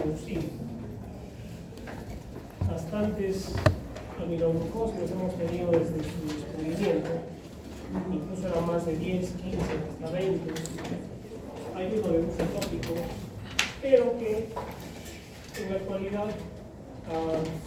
reducido. Bastantes aminoglucósidos hemos tenido desde su descubrimiento, incluso eran más de 10, 15, hasta 20. Hay uno de uso tópico, pero que en la actualidad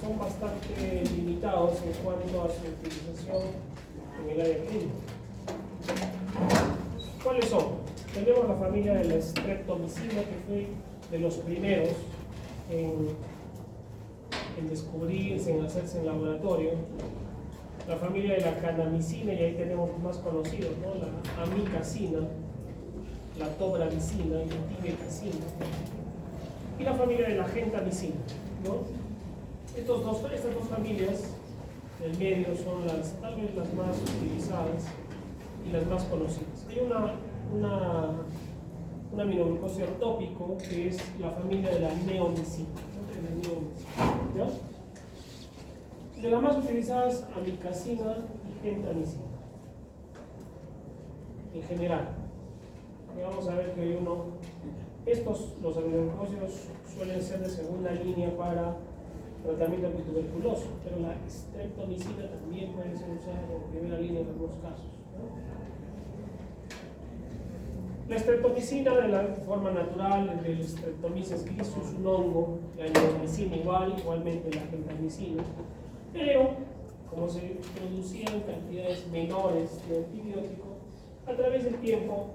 son bastante limitados en cuanto a su utilización en el área clínica. ¿Cuáles son? Tenemos la familia de la streptomicina, que fue de los primeros en descubrirse, en hacerse en laboratorio. La familia de la canamicina, y ahí tenemos los más conocidos, ¿no? La amicacina, la tobramicina y la tibecacina. Y la familia de la gentamicina, ¿no? Estas dos familias del medio son tal vez las más utilizadas y las más conocidas. Hay un aminoglucósido tópico que es la familia de la neomicina, ¿no? De las más utilizadas, amicacina y gentamicina. En general, vamos a ver que hay los aminoglucósidos suelen ser de segunda línea para tratamiento antituberculoso, pero la streptomicina también puede ser usada como primera línea en algunos casos, ¿no? La streptomicina, de la forma natural del Streptomyces griseus, un hongo, la neomicina igualmente la gentamicina, pero como se producían cantidades menores de antibiótico, a través del tiempo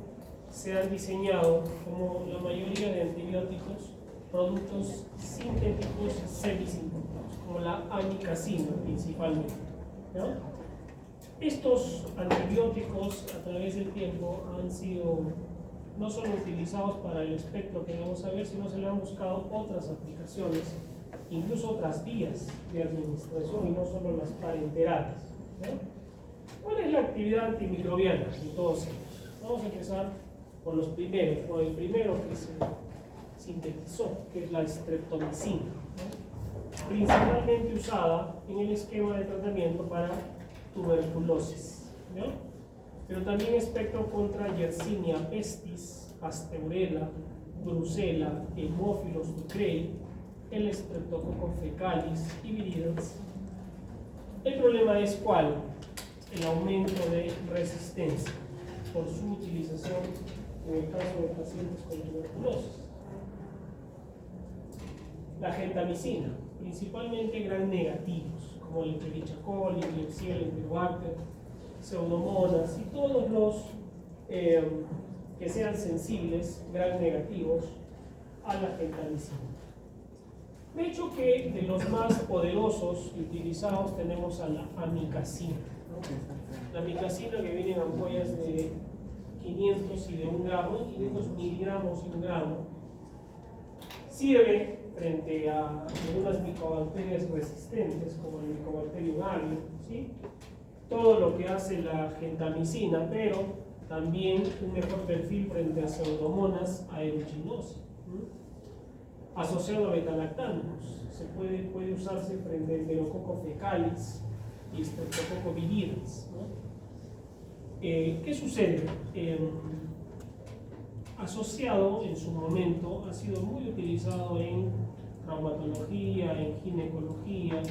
se han diseñado, como la mayoría de antibióticos, productos sintéticos semisintéticos, como la amicacina principalmente, ¿no? Estos antibióticos a través del tiempo han sido no solo utilizados para el espectro que vamos a ver, sino se le han buscado otras aplicaciones, incluso otras vías de administración y no solo las parenterales, ¿no? ¿Cuál es la actividad antimicrobiana de todos ellos? Vamos a empezar por los primeros, por el primero que se sintetizó, que es la streptomicina, ¿no? Principalmente usada en el esquema de tratamiento para tuberculosis, ¿no? Pero también espectro contra Yersinia pestis, Pasteurella, Brucella, Haemophilus ducreyi, el Streptococcus fecalis y viridans. El problema es ¿cuál? El aumento de resistencia por su utilización en el caso de pacientes con tuberculosis. La gentamicina, principalmente gram negativos, como el Escherichia coli, Klebsiella, Enterobacter, Pseudomonas y todos los que sean sensibles, gram negativos, a la gentamicina. De hecho que de los más poderosos y utilizados tenemos a la amicacina, ¿no? La amicacina, que viene en ampollas de 500 y de 1 gramo, 500 miligramos y 1 gramo, sirve frente a algunas micobacterias resistentes como el Mycobacterium avium, ¿sí? Todo lo que hace la gentamicina, pero también un mejor perfil frente a Pseudomonas aeruginosa, asociado a betalactanos. Puede usarse frente a Enterococcus fecalis y Streptococcus viridans, ¿no? ¿Qué sucede? Asociado en su momento, ha sido muy utilizado en traumatología, en ginecología,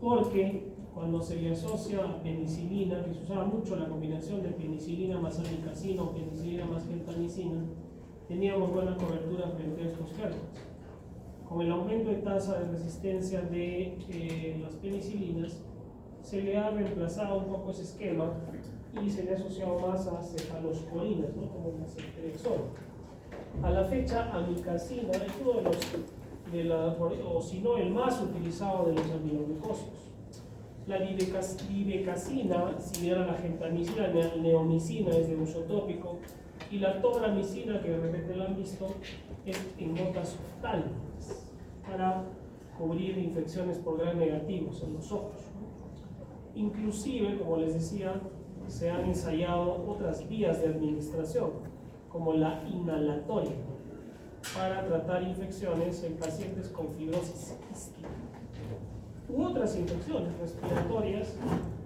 porque cuando se le asocia a penicilina, que se usaba mucho la combinación de penicilina más amicacina o penicilina más gentamicina, teníamos buena cobertura frente a estos gérmenes. Con el aumento de tasa de resistencia de las penicilinas, se le ha reemplazado un poco ese esquema y se le ha asociado más a cefalosporinas, ¿no? Como la ceftriaxona. A la fecha, amicacina es uno de los, o si no el más utilizado de los aminoglucósidos. La divecacina, similar a la gentamicina, la neomicina es de uso tópico, y la tobramicina, que de repente la han visto, es en gotas oftálmicas para cubrir infecciones por gram negativos en los ojos. Inclusive, como les decía, se han ensayado otras vías de administración, como la inhalatoria, para tratar infecciones en pacientes con fibrosis quística u otras infecciones respiratorias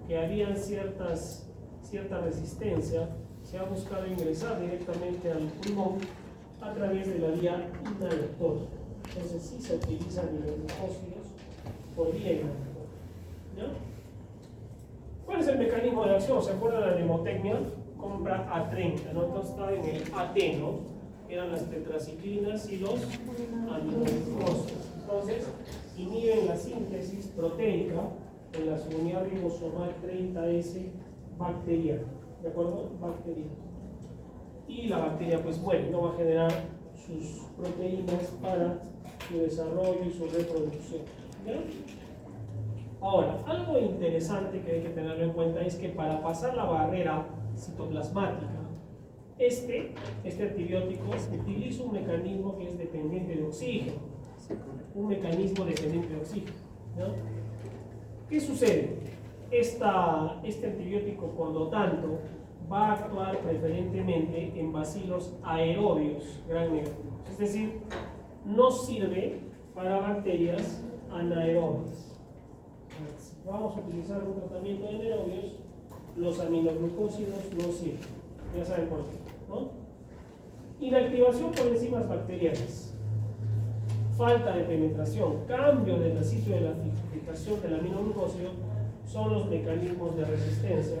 que habían cierta resistencia. Se ha buscado ingresar directamente al pulmón a través de la vía inhalatoria. Entonces sí se utilizan aminoglucósidos por vía inhalatoria. ¿Ya? ¿Cuál es el mecanismo de acción? ¿Se acuerdan de la mnemotecnia? Compra A30, ¿no? Entonces está en el AT, ¿no? Eran las tetraciclinas y los aminoglucósidos. Entonces, inhiben la síntesis proteica en la subunidad ribosomal 30S bacteriana. ¿De acuerdo? Bacteriana. Y la bacteria, pues bueno, no va a generar sus proteínas para su desarrollo y su reproducción. ¿Ya? Ahora, algo interesante que hay que tenerlo en cuenta es que para pasar la barrera citoplasmática, este antibiótico utiliza un mecanismo que es dependiente de oxígeno. Un mecanismo dependiente de oxígeno. ¿No? ¿Qué sucede? Este antibiótico, por lo tanto, va a actuar preferentemente en bacilos aerobios gram negativos. Es decir, no sirve para bacterias anaerobias. Si vamos a utilizar un tratamiento de anaerobios, los aminoglucósidos no sirven. Ya saben por qué, ¿no? Inactivación por enzimas bacterianas. Falta de penetración, cambio del sitio de la fijación del aminoglucósido son los mecanismos de resistencia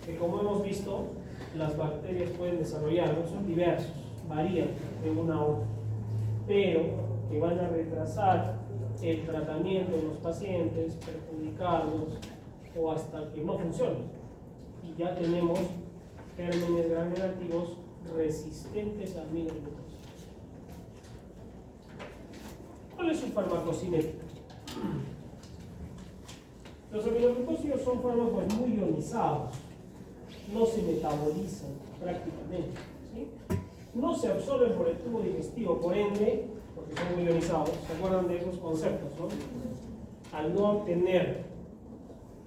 que, como hemos visto, las bacterias pueden desarrollar, ¿no? Son diversos, varían de una a otra, pero que van a retrasar el tratamiento de los pacientes, perjudicarlos o hasta que no funcionen. Y ya tenemos gérmenes gram negativos resistentes a aminoglucósidos. ¿Cuál es su farmacocinética? Los aminoglucósidos son fármacos muy ionizados, no se metabolizan prácticamente, ¿sí? No se absorben por el tubo digestivo, por ende, porque son muy ionizados, ¿se acuerdan de esos conceptos, no? Al no obtener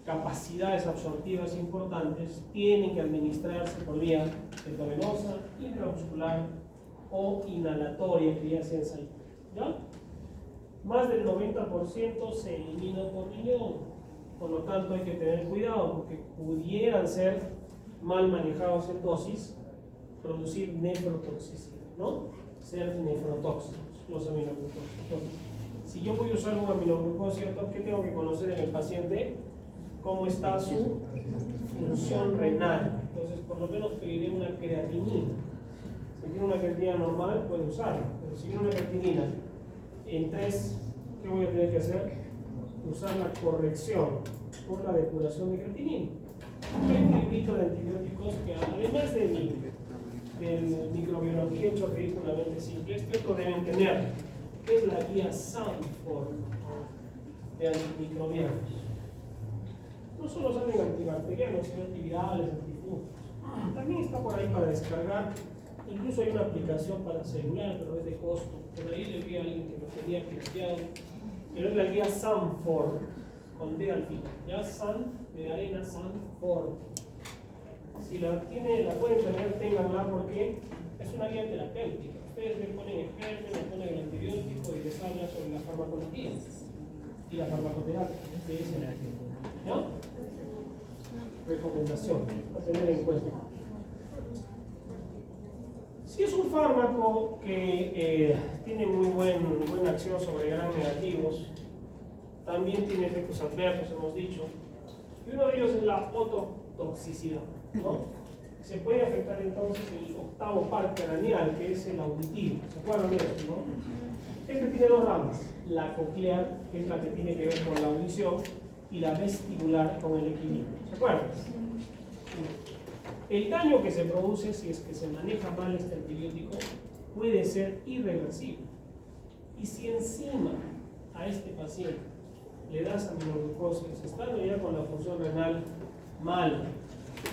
capacidades absortivas importantes, tienen que administrarse por vía endovenosa, intramuscular o inhalatoria, que ya sea ensayada, ¿ya? Más del 90% se elimina por riñón, por lo tanto hay que tener cuidado porque pudieran ser mal manejados en dosis, producir nefrotoxicidad, ¿no? Ser nefrotóxicos los aminoglucósidos. Entonces, si yo voy a usar un aminoglucósido, ¿qué tengo que conocer en el paciente? ¿Cómo está su función renal? Entonces, por lo menos pediré una creatinina. Si tiene una creatinina normal, puede usarla, pero si tiene una creatinina en 3, ¿qué voy a tener que hacer? Usar la corrección por la depuración de creatinina. Hay un librito de antibióticos que, además de microbiología hecho ridículamente simple, esto deben tener, que es la guía Sanford de antimicrobianos. No solo salen antibacterianos, sino antivirales, antifúngicos. También está por ahí para descargar. Incluso hay una aplicación para celular, pero es de costo. Por ahí le vi a alguien que lo tenía pirateado. Pero es la guía Sanford, con D al final. Ya San, de arena, Sanford. Si la pueden tener, ténganla porque es una guía terapéutica. Ustedes le ponen el germen, le ponen el antibiótico y les habla sobre la farmacología y la farmacoterapia. ¿No? Recomendación a tener en cuenta. Si es un fármaco que tiene muy buena acción sobre gram negativos, también tiene efectos adversos, hemos dicho, y uno de ellos es la ototoxicidad, ¿no? Se puede afectar entonces el octavo par craneal, que es el auditivo. ¿Se acuerdan de esto, no? Este tiene dos ramas, la coclear, que es la que tiene que ver con la audición, y la vestibular con el equilibrio. ¿Se acuerdan? El daño que se produce si es que se maneja mal este antibiótico puede ser irreversible. Y si encima a este paciente le das aminoglucósidos, estando ya con la función renal mal,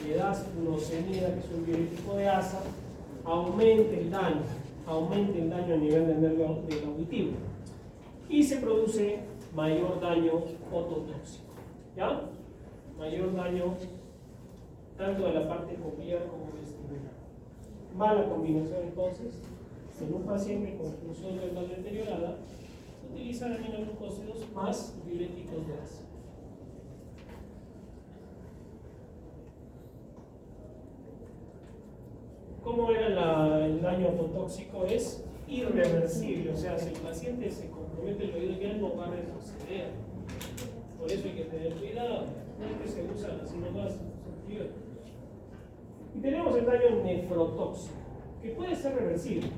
le das glucosamina, que es un diurético de asa, aumenta el daño a nivel del nervio del auditivo y se produce mayor daño ototóxico. ¿Ya? Mayor daño tanto de la parte coclear como vestibular. Mala combinación entonces, en un paciente con función renal deteriorada, se utilizan aminoglucósidos más diuréticos de asa. ¿Cómo era el daño ototóxico? Es irreversible, o sea, si el paciente se compromete el oído ya no va a retroceder. Por eso hay que tener cuidado, no es que se usan así nomás. Y tenemos el daño nefrotóxico, que puede ser reversible,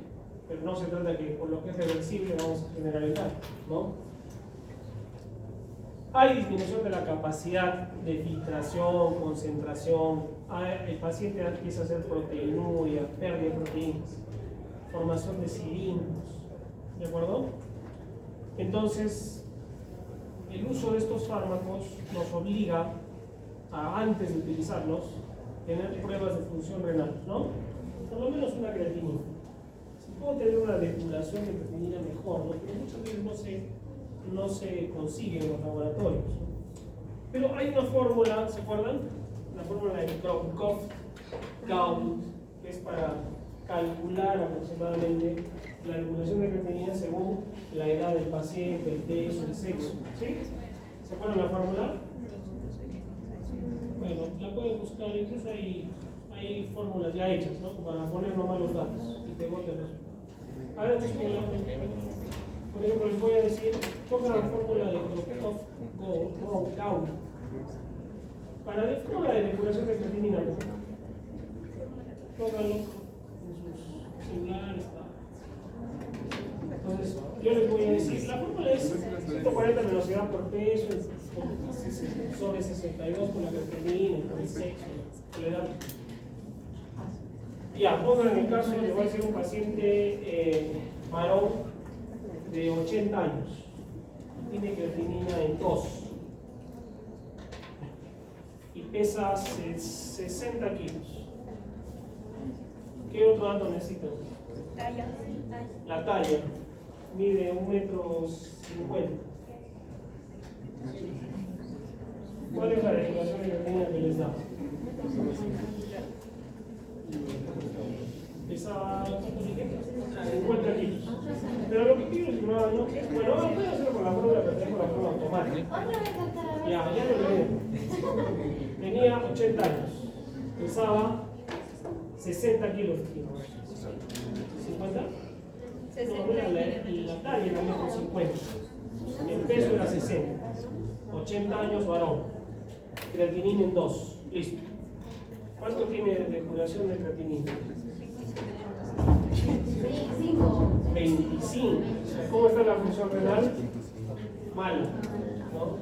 pero no se trata que por lo que es reversible vamos a generalizar, ¿no? Hay disminución de la capacidad de filtración, concentración, el paciente empieza a hacer proteinuria, pérdida de proteínas, formación de cilindros, ¿de acuerdo? Entonces, el uso de estos fármacos nos obliga a, antes de utilizarlos, tener pruebas de función renal, ¿no? Por lo menos una creatinina. Si puedo tener una depuración de creatinina mejor, ¿no? Pero muchas veces no se consigue en los laboratorios. Pero hay una fórmula, ¿se acuerdan? La fórmula de Croft-Gault, que es para calcular aproximadamente la depuración de creatinina según la edad del paciente, el peso, el sexo. ¿Sí? ¿Se acuerdan la fórmula? Bueno, la pueden buscar, incluso hay fórmulas ya hechas, ¿no? Para poner nomás los datos y te bote el resultado. Ahora por ejemplo, les voy a decir, pongan la fórmula de Croft-Gault. Para la fórmula de depuración de creatinina, pónganlo en sus celulares. Entonces, yo les voy a decir, la fórmula es 140 velocidad por peso, sobre 62 con la creatinina, con el sexo, con la edad. Ya, pongan en el caso, les voy a decir un paciente varón de 80 años, tiene creatinina en 2 y pesa 60 kilos. ¿Qué otro dato necesito? La talla. Mide 1,50 metros. ¿Cuál es la declaración de creatinina que les da? Pesaba 50 kilos. Pero lo que quiero es que no, bueno, no puedo hacerlo con la fórmula, pero tengo la fórmula automática. Ya lo leí. Tenía 80 años. Pesaba 60 kilos. ¿50? No, la talla era 1,50 m. El peso era 60. 80 años varón. Creatinina en 2. Listo. ¿Cuánto tiene de depuración de creatinina? 25. ¿Cómo está la función renal? Mal, ¿no?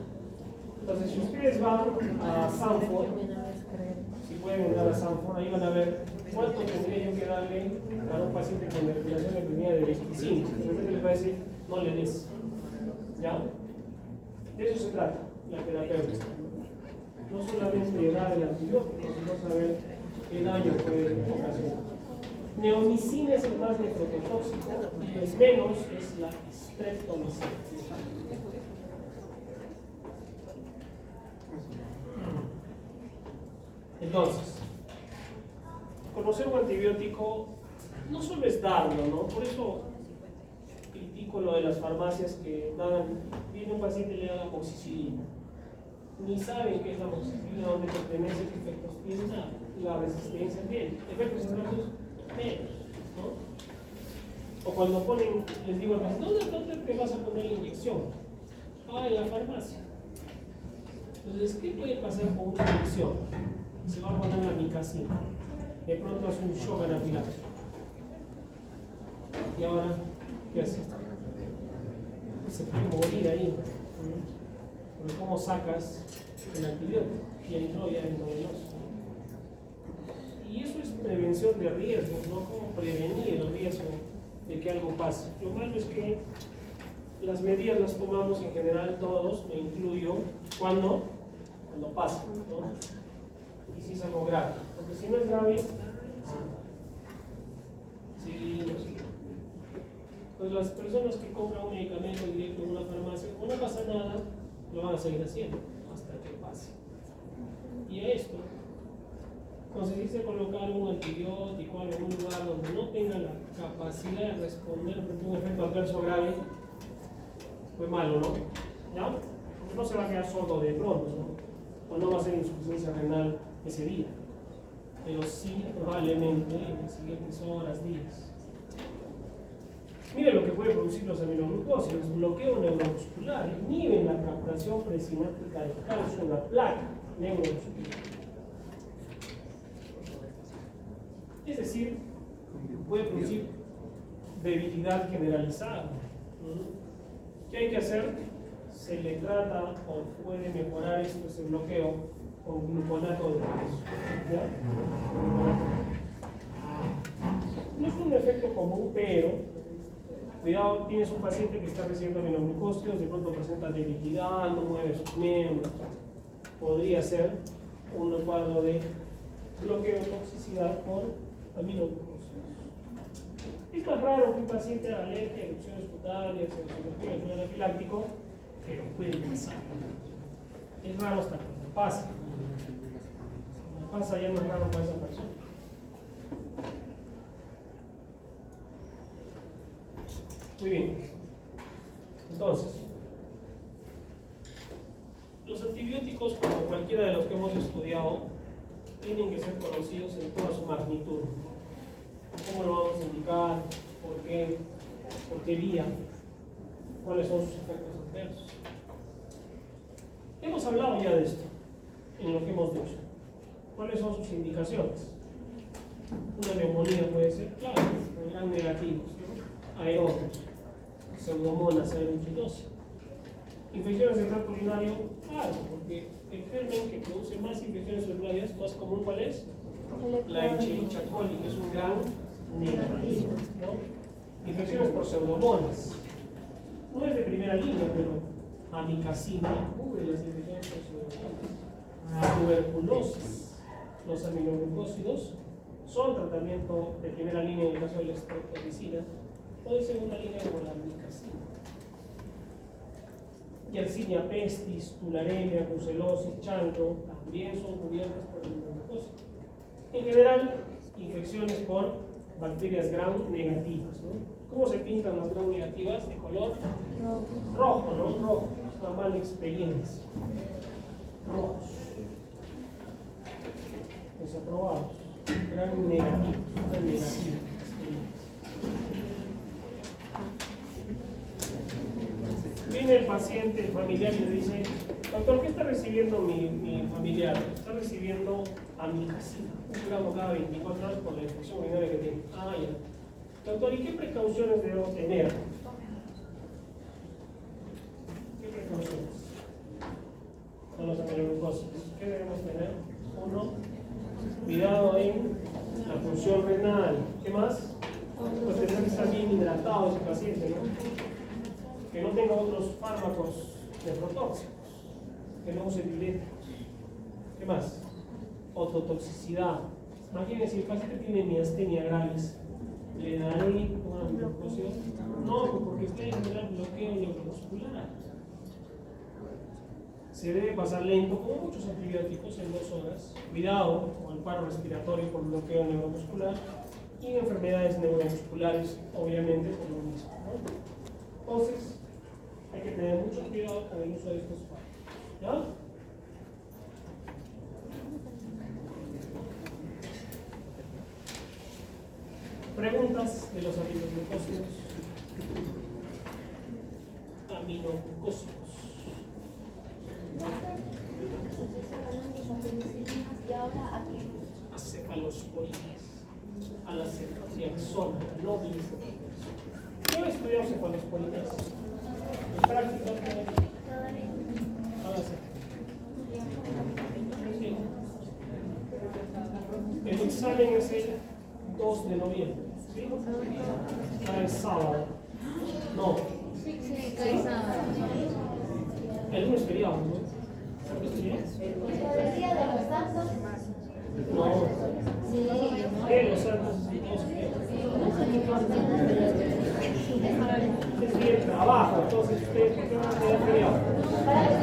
Entonces, si ustedes van a Sanford, si pueden entrar a Sanford, ahí van a ver cuánto tendría yo que darle a un paciente con depuración de creatinina de 25. De repente les va a decir, no le des. ¿Ya? De eso se trata, la terapéutica. No solamente dar el antibiótico, sino saber qué daño puede ocasionar. Neomicina es el más nefrotóxico y el menos es la streptomicina. Entonces, conocer un antibiótico no solo es darlo, ¿no? Por eso critico lo de las farmacias que viene un paciente y le dan amoxicilina. Ni saben qué es la amoxicilina, dónde pertenece, qué efectos tiene, nada. La resistencia tiene. Efectos secundarios menos, ¿no? O cuando ponen, les digo al paciente, ¿dónde te vas a poner la inyección? En la farmacia. Entonces, ¿qué puede pasar con una inyección? Se va a poner la micacina. De pronto es un shock anafiláctico. Y ahora, ¿qué hace? Se puede morir ahí. Porque ¿cómo sacas el antibiótico? Y entró ya dentro del oso. Y eso es prevención de riesgos, ¿no? Cómo prevenir el riesgo de que algo pase. Lo malo es que las medidas las tomamos en general todos, me incluyo, cuando pasa, ¿no? Y si es algo grave. Porque si no es grave, sí. Pues las personas que compran un medicamento directo en una farmacia, como no pasa nada, lo van a seguir haciendo hasta que pase. Y a esto, conseguirse colocar un antibiótico en algún lugar donde no tenga la capacidad de responder frente a un efecto adverso grave, fue malo, ¿no? ¿Ya? Porque no se va a quedar sordo de pronto, ¿no? O no va a ser insuficiencia renal ese día, pero sí probablemente en las siguientes horas, días. Mire lo que puede producir los aminoglucósidos: bloqueo neuromuscular, inhiben la captación presináptica de calcio en la placa neuromuscular. Es decir, puede producir debilidad generalizada. ¿Qué hay que hacer? Se le trata o puede mejorar ese bloqueo con gluconato de calcio. ¿Ya? No es un efecto común, pero cuidado, tienes un paciente que está recibiendo aminoglucósidos, de pronto presenta debilidad, no mueve sus miembros. Podría ser un cuadro de bloqueo de toxicidad por aminoglucósidos. Es más raro que un paciente haga alergia, erupciones cutáneas, eosinofilia, anafiláctico, pero puede pasar. Es raro hasta cuando pasa. Cuando pasa ya no es raro para esa persona. Muy bien. Entonces, los antibióticos, como cualquiera de los que hemos estudiado, tienen que ser conocidos en toda su magnitud. ¿Cómo lo vamos a indicar? ¿Por qué? ¿Por qué vía? ¿Cuáles son sus efectos adversos? Hemos hablado ya de esto en lo que hemos dicho. ¿Cuáles son sus indicaciones? Una neumonía puede ser, claro, gran negativos, ¿no? Aerobios, pseudomonas aeruginosa. Infecciones del tracto urinario, claro, porque el germen que produce más infecciones urinarias, más común, ¿cuál es? La Escherichia coli, que es un gran negativo, ¿no? Infecciones por pseudomonas. No es de primera línea, pero amikacina cubre las infecciones por pseudomonas. Tuberculosis. Los aminoglucósidos son tratamiento de primera línea en el caso de la streptomicina o de segunda línea como la amikacina. Yersinia pestis, tularemia, brucelosis, chancro también son cubiertas por aminoglucósidos. En general, infecciones por bacterias gram negativas, ¿no? ¿Cómo se pintan las gram negativas? De color rojo, ¿no? Rojo, es una mala experiencia. Rojos. Desaprobados. Gram negativos, gram negativos. Viene el paciente, el familiar, y le dice: doctor, ¿qué está recibiendo mi familiar? Está recibiendo amikacina, 1 gramo cada 24 horas por la infección urinaria que tiene. Ah, ya. Doctor, ¿y qué precauciones debo tener? ¿Qué precauciones? Con los aminoglucósidos. ¿Qué debemos tener? 1, cuidado en la función renal. ¿Qué más? Pues tener que estar bien hidratado ese paciente, ¿no? Que no tenga otros fármacos nefrotóxicos, que no use diuréticos. ¿Qué más? Ototoxicidad. Imagínense, si el paciente tiene miastenia gravis, ¿le daré un aminoglucósido? No, porque está en general bloqueo neuromuscular. Se debe pasar lento, con muchos antibióticos, en 2 horas. Cuidado con el paro respiratorio por bloqueo neuromuscular y en enfermedades neuromusculares, obviamente, por lo mismo, ¿no? Entonces, hay que tener mucho cuidado con el uso de estos fármacos. ¿Ya? Preguntas de los aminoglucósidos. Aminoglucósidos. Y ahora aquí. A cefalosporinas, a la ceftriaxona, no glicerina. ¿Qué estudiamos cefalosporinas? En práctica, el examen es el 2 de noviembre, ¿sí? Para el sábado. No. Sí, cae sábado. El lunes feriado, ¿no? ¿El Día de los Santos. No. Sí. ¿Qué los santos? Es bien trabajo, entonces ustedes, ¿por qué van a tener feriado? Para que